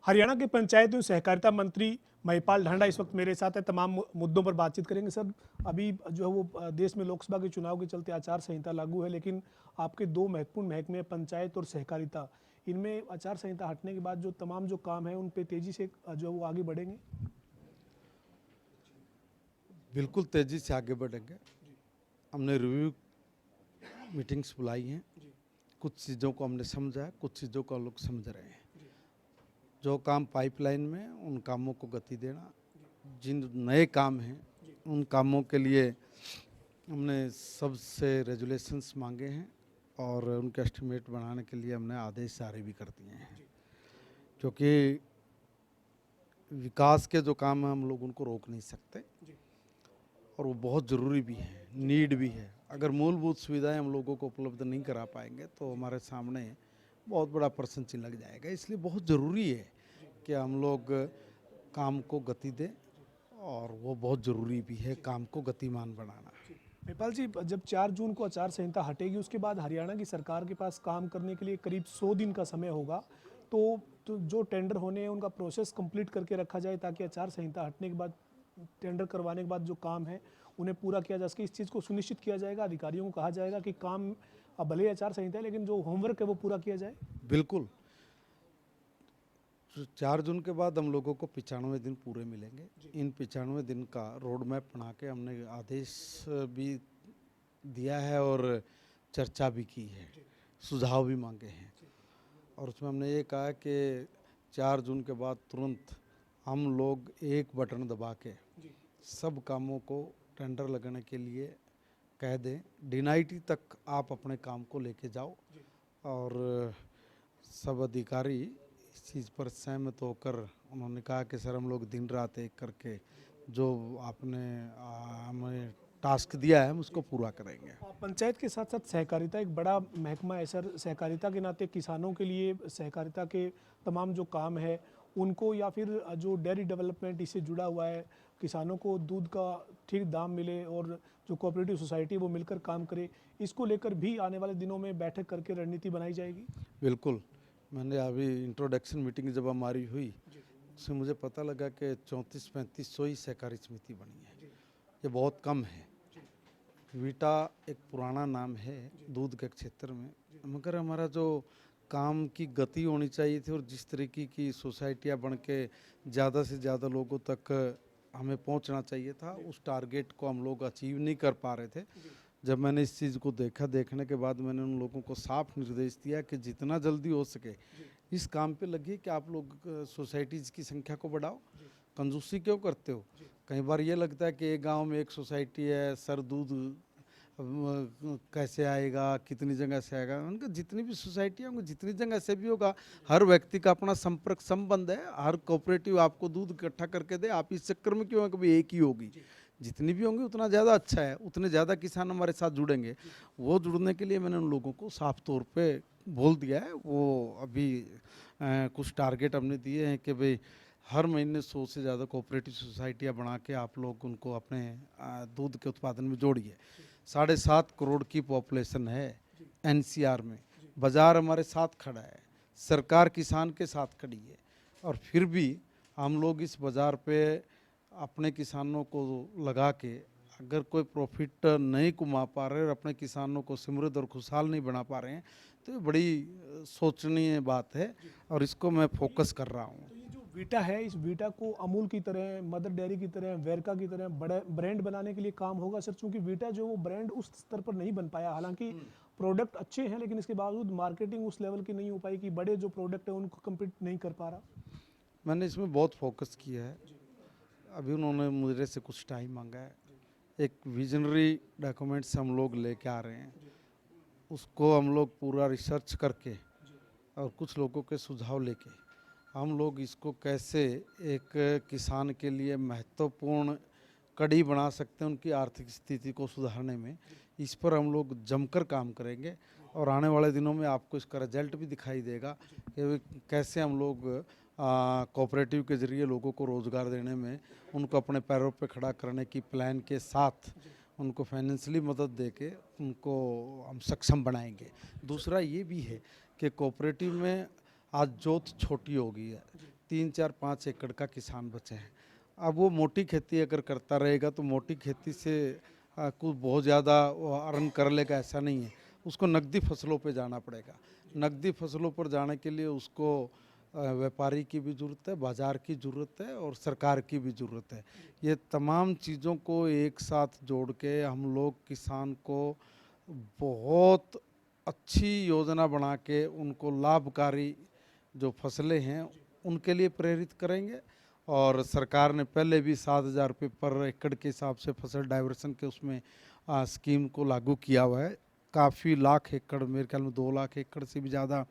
हरियाणा के पंचायत एवं सहकारिता मंत्री महिपाल ढांडा इस वक्त मेरे साथ है। तमाम मुद्दों पर बातचीत करेंगे। सर, अभी जो है वो देश में लोकसभा के चुनाव के चलते आचार संहिता लागू है, लेकिन आपके दो महत्वपूर्ण महकमे पंचायत और सहकारिता, इनमें आचार संहिता हटने के बाद जो तमाम जो काम है उन पे तेजी से जो वो आगे बढ़ेंगे। बिल्कुल तेज़ी से आगे बढ़ेंगे। हमने रिव्यू मीटिंग्स बुलाई हैं। कुछ चीज़ों को हमने समझा है, कुछ चीज़ों को हम लोग समझ रहे हैं। जो काम पाइपलाइन में हैं, उन कामों को गति देना, जिन नए काम हैं उन कामों के लिए हमने सबसे रेजुलेशंस मांगे हैं और उनके एस्टिमेट बनाने के लिए हमने आदेश जारी भी कर दिए हैं। क्योंकि विकास के जो काम हैं हम लोग उनको रोक नहीं सकते और वो बहुत ज़रूरी भी है, नीड भी है। अगर मूलभूत सुविधाएं हम लोगों को उपलब्ध नहीं करा पाएंगे तो हमारे सामने बहुत बड़ा प्रश्न चिन्ह लग जाएगा। इसलिए बहुत ज़रूरी है कि हम लोग काम को गति दें और वो बहुत ज़रूरी भी है काम को गतिमान बनाना। महिपाल जी, जब 4 जून को आचार संहिता हटेगी उसके बाद हरियाणा की सरकार के पास काम करने के लिए करीब 100 दिन का समय होगा। तो जो टेंडर होने हैं उनका प्रोसेस कंप्लीट करके रखा जाए, ताकि आचार संहिता हटने के बाद टेंडर करवाने के बाद जो काम है उन्हें पूरा किया जा सके। इस चीज़ को सुनिश्चित किया जाएगा, अधिकारियों को कहा जाएगा कि काम भले ही आचार संहिता है लेकिन जो होमवर्क है वो पूरा किया जाए। बिल्कुल। 4 जून के बाद हम लोगों को 95 दिन पूरे मिलेंगे। इन 95 दिन का रोड मैप बना के हमने आदेश भी दिया है और चर्चा भी की है, सुझाव भी मांगे हैं। और उसमें हमने ये कहा कि 4 जून के बाद तुरंत हम लोग एक बटन दबा के सब कामों को टेंडर लगाने के लिए कह दें। डिनाइटी तक आप अपने काम को लेके जाओ और सब अधिकारी इस चीज़ पर सहमत होकर उन्होंने कहा कि सर हम लोग दिन रात एक करके जो आपने हमें टास्क दिया है हम उसको पूरा करेंगे। पंचायत के साथ साथ सहकारिता एक बड़ा महकमा है सर। सहकारिता के नाते किसानों के लिए सहकारिता के तमाम जो काम है उनको, या फिर जो डेयरी डेवलपमेंट इससे जुड़ा हुआ है, किसानों को दूध का ठीक दाम मिले और जो कोऑपरेटिव सोसाइटी है वो मिलकर काम करे, इसको लेकर भी आने वाले दिनों में बैठक करके रणनीति बनाई जाएगी। बिल्कुल। मैंने अभी इंट्रोडक्शन मीटिंग जब हमारी हुई उससे मुझे पता लगा कि 34-35 ही सहकारी समिति बनी है। ये बहुत कम है। वीटा एक पुराना नाम है दूध के क्षेत्र में, मगर हमारा जो काम की गति होनी चाहिए थी और जिस तरीके की सोसाइटियाँ बन के ज़्यादा से ज़्यादा लोगों तक हमें पहुंचना चाहिए था, उस टारगेट को हम लोग अचीव नहीं कर पा रहे थे। जब मैंने इस चीज़ को देखने के बाद मैंने उन लोगों को साफ निर्देश दिया कि जितना जल्दी हो सके इस काम पे लगिए कि आप लोग सोसाइटीज़ की संख्या को बढ़ाओ। कंजूसी क्यों करते हो? कई बार ये लगता है कि एक गांव में एक सोसाइटी है, सर दूध कैसे आएगा, कितनी जगह से आएगा। उनका जितनी भी सोसाइटी होंगी, जितनी जगह से भी होगा, हर व्यक्ति का अपना संपर्क संबंध है। हर कोऑपरेटिव आपको दूध इकट्ठा करके दे, आप इस चक्कर में क्यों है कभी एक ही होगी। जितनी भी होंगी उतना ज़्यादा अच्छा है, उतने ज़्यादा किसान हमारे साथ जुड़ेंगे। वो जुड़ने के लिए मैंने उन लोगों को साफ तौर पे बोल दिया है। वो अभी कुछ टारगेट हमने दिए हैं कि भाई हर महीने 100 से ज़्यादा कोऑपरेटिव सोसाइटियाँ बना के आप लोग उनको अपने दूध के उत्पादन में जोड़िए। 7.5 करोड़ की पॉपुलेशन है एनसीआर में, बाज़ार हमारे साथ खड़ा है, सरकार किसान के साथ खड़ी है, और फिर भी हम लोग इस बाज़ार पे अपने किसानों को लगा के अगर कोई प्रॉफिट नहीं कमा पा रहे और अपने किसानों को समृद्ध और खुशहाल नहीं बना पा रहे हैं, तो ये बड़ी सोचनीय बात है और इसको मैं फोकस कर रहा हूँ। ये जो वीटा है, इस वीटा को अमूल की तरह, मदर डेयरी की तरह, वेरका की तरह बड़ा ब्रांड बनाने के लिए काम होगा सर, क्योंकि वीटा जो वो ब्रांड उस स्तर पर नहीं बन पाया। हालांकि प्रोडक्ट अच्छे हैं लेकिन इसके बावजूद मार्केटिंग उस लेवल की नहीं हो पाई कि बड़े जो प्रोडक्ट है उनको कम्पीट नहीं कर पा रहा। मैंने इसमें बहुत फोकस किया है। अभी उन्होंने मुझे से कुछ टाइम मांगा है। एक विजनरी डॉक्यूमेंट्स हम लोग लेके आ रहे हैं, उसको हम लोग पूरा रिसर्च करके और कुछ लोगों के सुझाव लेके हम लोग इसको कैसे एक किसान के लिए महत्वपूर्ण कड़ी बना सकते हैं उनकी आर्थिक स्थिति को सुधारने में। इस पर हम लोग जमकर काम करेंगे और आने वाले दिनों में आपको इसका रिजल्ट भी दिखाई देगा कि कैसे हम लोग कोऑपरेटिव के ज़रिए लोगों को रोज़गार देने में, उनको अपने पैरों पे खड़ा करने की प्लान के साथ उनको फाइनेंशियली मदद दे के उनको हम सक्षम बनाएंगे। दूसरा ये भी है कि कोऑपरेटिव में आज जोत छोटी हो गई है। 3-4-5 एकड़ का किसान बचे हैं। अब वो मोटी खेती अगर करता रहेगा तो मोटी खेती से कुछ बहुत ज़्यादा अर्न कर लेगा ऐसा नहीं है, उसको नकदी फसलों पे जाना पड़ेगा। नकदी फसलों पर जाने के लिए उसको व्यापारी की भी ज़रूरत है, बाज़ार की ज़रूरत है और सरकार की भी ज़रूरत है। ये तमाम चीज़ों को एक साथ जोड़ के हम लोग किसान को बहुत अच्छी योजना बना के उनको लाभकारी जो फसलें हैं उनके लिए प्रेरित करेंगे। और सरकार ने पहले भी 7,000 रुपये पर एकड़ के हिसाब से फसल डाइवर्सन के उसमें स्कीम को लागू किया हुआ है। काफ़ी लाख एकड़, मेरे ख्याल में 2 लाख एकड़ से भी ज़्यादा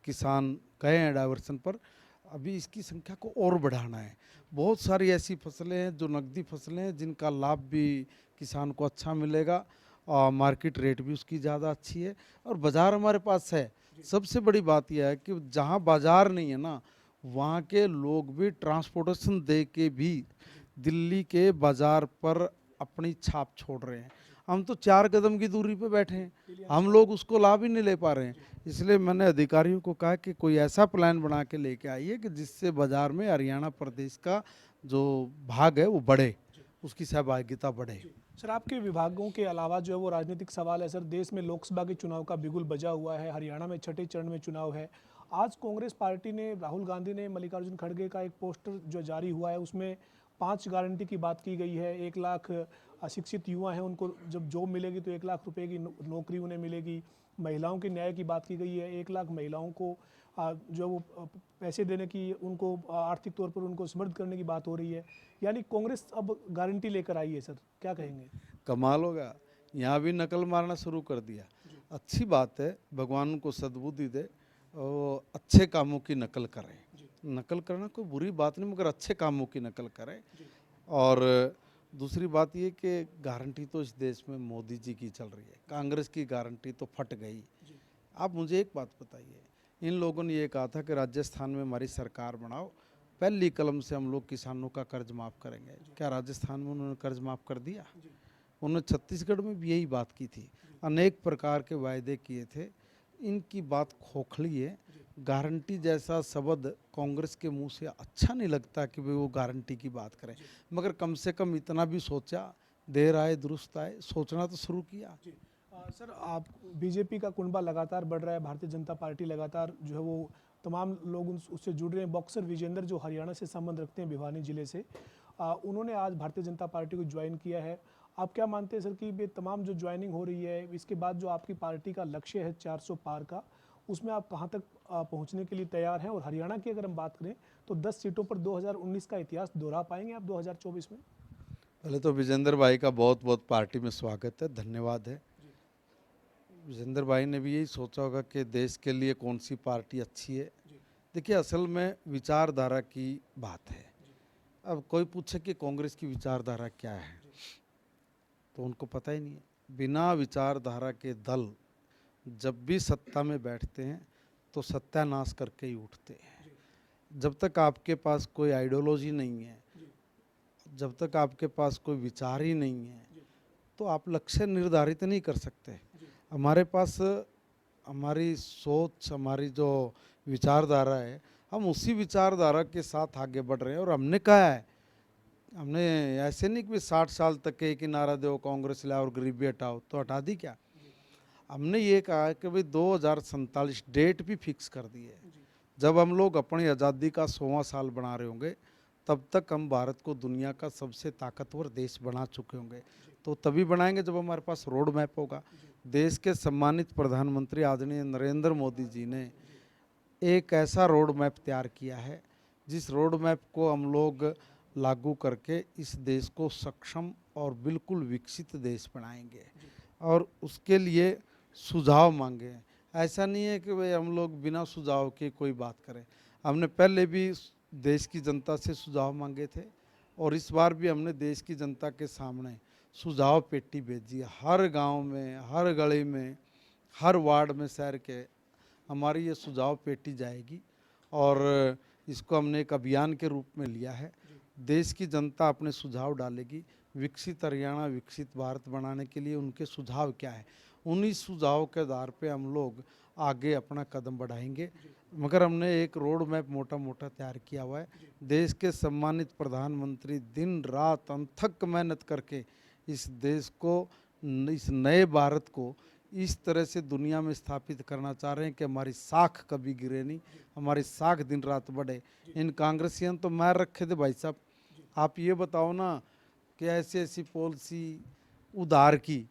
किसान गए हैं डाइवर्सन पर। अभी इसकी संख्या को और बढ़ाना है। बहुत सारी ऐसी फसलें हैं जो नकदी फसलें हैं जिनका लाभ भी किसान को अच्छा मिलेगा और मार्केट रेट भी उसकी ज़्यादा अच्छी है और बाज़ार हमारे पास है। सबसे बड़ी बात यह है कि जहाँ बाज़ार नहीं है ना, वहाँ के लोग भी ट्रांसपोर्टेशन दे के भी दिल्ली के बाज़ार पर अपनी छाप छोड़ रहे हैं। हम तो 4 कदम की दूरी पे बैठे हैं, हम लोग उसको लाभ ही नहीं ले पा रहे हैं। इसलिए मैंने अधिकारियों को कहा कि कोई ऐसा प्लान बना के लेके आइए कि जिससे बाज़ार में हरियाणा प्रदेश का जो भाग है वो बढ़े, उसकी सहभागिता बढ़े। सर, आपके विभागों के अलावा जो है वो राजनीतिक सवाल है सर। देश में लोकसभा के चुनाव का बिगुल बजा हुआ है, हरियाणा में छठे चरण में चुनाव है। आज कांग्रेस पार्टी ने, राहुल गांधी ने मल्लिकार्जुन खड़गे का एक पोस्टर जो जारी हुआ है उसमें 5 गारंटी की बात की गई है। 1 लाख अशिक्षित युवा हैं, उनको जब जॉब मिलेगी तो 1 लाख रुपए की नौकरी उन्हें मिलेगी। महिलाओं के न्याय की बात की गई है, 1 लाख महिलाओं को जो वो पैसे देने की, उनको आर्थिक तौर पर उनको समृद्ध करने की बात हो रही है। यानी कांग्रेस अब गारंटी लेकर आई है सर, क्या कहेंगे? कमाल होगा, यहाँ भी नकल मारना शुरू कर दिया। अच्छी बात है, भगवान उनको सद्बुद्धि दे और अच्छे कामों की नकल करें। नकल करना कोई बुरी बात नहीं, मगर अच्छे कामों की नकल करें। और दूसरी बात ये कि गारंटी तो इस देश में मोदी जी की चल रही है, कांग्रेस की गारंटी तो फट गई। आप मुझे एक बात बताइए, इन लोगों ने ये कहा था कि राजस्थान में हमारी सरकार बनाओ, पहली कलम से हम लोग किसानों का कर्ज माफ़ करेंगे। क्या राजस्थान में उन्होंने कर्ज माफ़ कर दिया? उन्होंने छत्तीसगढ़ में भी यही बात की थी, अनेक प्रकार के वायदे किए थे। इनकी बात खोखली है। गारंटी जैसा शब्द कांग्रेस के मुंह से अच्छा नहीं लगता कि वे वो गारंटी की बात करें, मगर कम से कम इतना भी सोचा, देर आए दुरुस्त आए, सोचना तो शुरू किया। सर, आप, बीजेपी का कुनबा लगातार बढ़ रहा है, भारतीय जनता पार्टी लगातार जो है वो तमाम लोग उससे जुड़ रहे हैं। बॉक्सर विजेंद्र जो हरियाणा से संबंध रखते हैं, भिवानी जिले से, उन्होंने आज भारतीय जनता पार्टी को ज्वाइन किया है। आप क्या मानते हैं सर कि ये तमाम जो ज्वाइनिंग हो रही है, इसके बाद जो आपकी पार्टी का लक्ष्य है 400 पार का, उसमें आप कहाँ तक पहुँचने के लिए तैयार हैं? और हरियाणा की अगर हम बात करें तो 10 सीटों पर 2019 का इतिहास दोहरा पाएंगे आप 2024 में? पहले तो विजेंद्र भाई का बहुत बहुत पार्टी में स्वागत है, धन्यवाद है। विजेंद्र भाई ने भी यही सोचा होगा कि देश के लिए कौन सी पार्टी अच्छी है। देखिए, असल में विचारधारा की बात है। अब कोई पूछे कि कांग्रेस की विचारधारा क्या है, तो उनको पता ही नहीं है। बिना विचारधारा के दल जब भी सत्ता में बैठते हैं तो सत्यानाश करके ही उठते हैं। जब तक आपके पास कोई आइडियोलॉजी नहीं है, जब तक आपके पास कोई विचार ही नहीं है, तो आप लक्ष्य निर्धारित नहीं कर सकते। हमारे पास हमारी सोच, हमारी जो विचारधारा है, हम उसी विचारधारा के साथ आगे बढ़ रहे हैं। और हमने कहा है, हमने ऐसे नहीं कि 60 साल तक एक ही नारा दो, कांग्रेस लाओ और गरीबी हटाओ, तो हटा दी क्या? हमने ये कहा है कि भाई 2047 डेट भी फिक्स कर दी है। जब हम लोग अपनी आज़ादी का 100वां साल बना रहे होंगे, तब तक हम भारत को दुनिया का सबसे ताकतवर देश बना चुके होंगे। तो तभी बनाएंगे जब हमारे पास रोड मैप होगा। देश के सम्मानित प्रधानमंत्री आदरणीय नरेंद्र मोदी जी ने एक ऐसा रोड मैप तैयार किया है, जिस रोड मैप को हम लोग लागू करके इस देश को सक्षम और बिल्कुल विकसित देश बनाएंगे। और उसके लिए सुझाव मांगे हैं। ऐसा नहीं है कि भाई हम लोग बिना सुझाव के कोई बात करें। हमने पहले भी देश की जनता से सुझाव मांगे थे और इस बार भी हमने देश की जनता के सामने सुझाव पेटी भेजी है। हर गांव में, हर गली में, हर वार्ड में, शहर के, हमारी ये सुझाव पेटी जाएगी और इसको हमने एक अभियान के रूप में लिया है। देश की जनता अपने सुझाव डालेगी। विकसित हरियाणा, विकसित भारत बनाने के लिए उनके सुझाव क्या है, उन्हीं सुझाव के आधार पे हम लोग आगे अपना कदम बढ़ाएंगे। मगर हमने एक रोड मैप मोटा मोटा तैयार किया हुआ है। देश के सम्मानित प्रधानमंत्री दिन रात अनथक मेहनत करके इस देश को, इस नए भारत को इस तरह से दुनिया में स्थापित करना चाह रहे हैं कि हमारी साख कभी गिरे नहीं, हमारी साख दिन रात बढ़े। इन कांग्रेसियन तो मार रखे थे भाई साहब। आप ये बताओ ना कि ऐसी ऐसी पॉलिसी उधार की,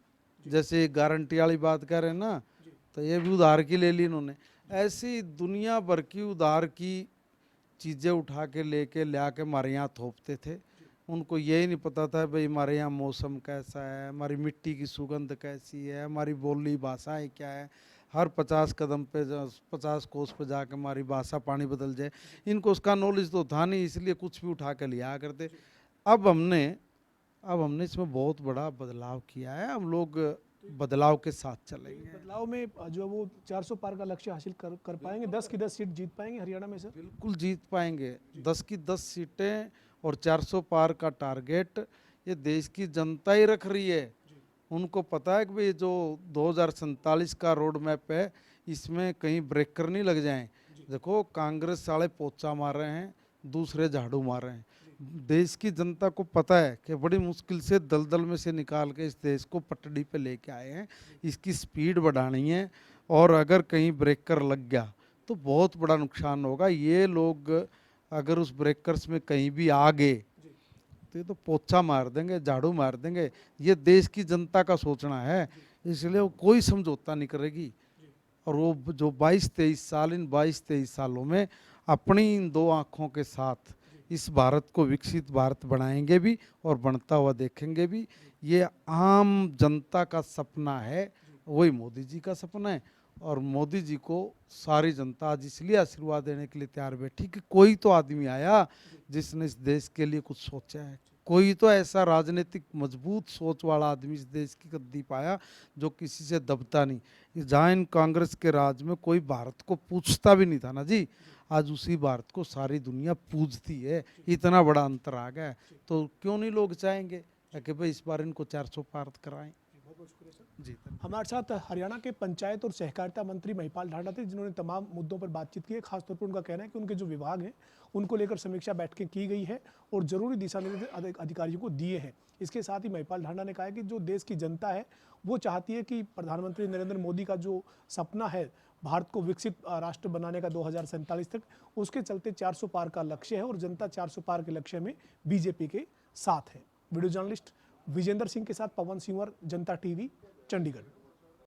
जैसे गारंटी वाली बात कर रहे हैं ना, तो ये भी उधार की ले ली इन्होंने। ऐसी दुनिया भर की उधार की चीज़ें उठा के लेके ले आके हमारे यहाँ थोपते थे। उनको यही नहीं पता था भाई हमारे यहाँ मौसम कैसा है, हमारी मिट्टी की सुगंध कैसी है, हमारी बोली भाषाएं क्या है। हर 50 कदम पे 50 कोस पे जाके हमारी भाषा पानी बदल जाए, इनको उसका नॉलेज तो था नहीं, इसलिए कुछ भी उठा के लिया करते। अब हमने इसमें बहुत बड़ा बदलाव किया है। हम लोग बदलाव के साथ चलेंगे। बदलाव में जो वो 400 पार का लक्ष्य हासिल कर पाएंगे, 10 की 10 सीट जीत पाएंगे हरियाणा में सर? बिल्कुल जीत पाएंगे। 10 की 10 सीटें और 400 पार का टारगेट ये देश की जनता ही रख रही है। उनको पता है कि भाई जो 2047 का रोड मैप है, इसमें कहीं ब्रेकर नहीं लग जाएं। देखो कांग्रेस वाले पोचा मार रहे हैं, दूसरे झाड़ू मार रहे हैं। देश की जनता को पता है कि बड़ी मुश्किल से दलदल में से निकाल के इस देश को पटड़ी पे लेके आए हैं, इसकी स्पीड बढ़ानी है। और अगर कहीं ब्रेकर लग गया तो बहुत बड़ा नुकसान होगा। ये लोग अगर उस ब्रेकर्स में कहीं भी आ गए तो ये तो पोछा मार देंगे, झाड़ू मार देंगे। ये देश की जनता का सोचना है, इसलिए वो कोई समझौता नहीं करेगी। और वो जो 22-23 साल, इन 22-23 सालों में अपनी इन दो आँखों के साथ इस भारत को विकसित भारत बनाएंगे भी और बनता हुआ देखेंगे भी। ये आम जनता का सपना है, वही मोदी जी का सपना है। और मोदी जी को सारी जनता आज इसलिए आशीर्वाद देने के लिए तैयार बैठी कि कोई तो आदमी आया जिसने इस देश के लिए कुछ सोचा है। कोई तो ऐसा राजनीतिक मजबूत सोच वाला आदमी इस देश की गद्दी पाया जो किसी से दबता नहीं। जहाँ इन कांग्रेस के राज में कोई भारत को पूछता भी नहीं था ना जी, आज उसी भारत को सारी दुनिया पूजती है। इतना बड़ा अंतर आ गया है, तो क्यों नहीं लोग चाहेंगे कि भाई इस बार इनको 400 पार कराएं। जी हमारे साथ हरियाणा के पंचायत और सहकारिता मंत्री महिपाल ढांडा थे, जिन्होंने तमाम मुद्दों पर बातचीत की है। खासतौर पर उनका कहना है कि उनके जो विभाग हैं उनको लेकर समीक्षा बैठकें की गई है और जरूरी दिशा निर्देश अधिकारियों को दिए हैं। इसके साथ ही महिपाल ढांडा ने कहा है कि जो देश की जनता है वो चाहती है कि प्रधानमंत्री नरेंद्र मोदी का जो सपना है भारत को विकसित राष्ट्र बनाने का 2047 तक, उसके चलते 400 पार का लक्ष्य है और जनता 400 पार के लक्ष्य में बीजेपी के साथ है। वीडियो जर्नलिस्ट विजेंद्र सिंह के साथ पवन सिंह, जनता टीवी, चंडीगढ़।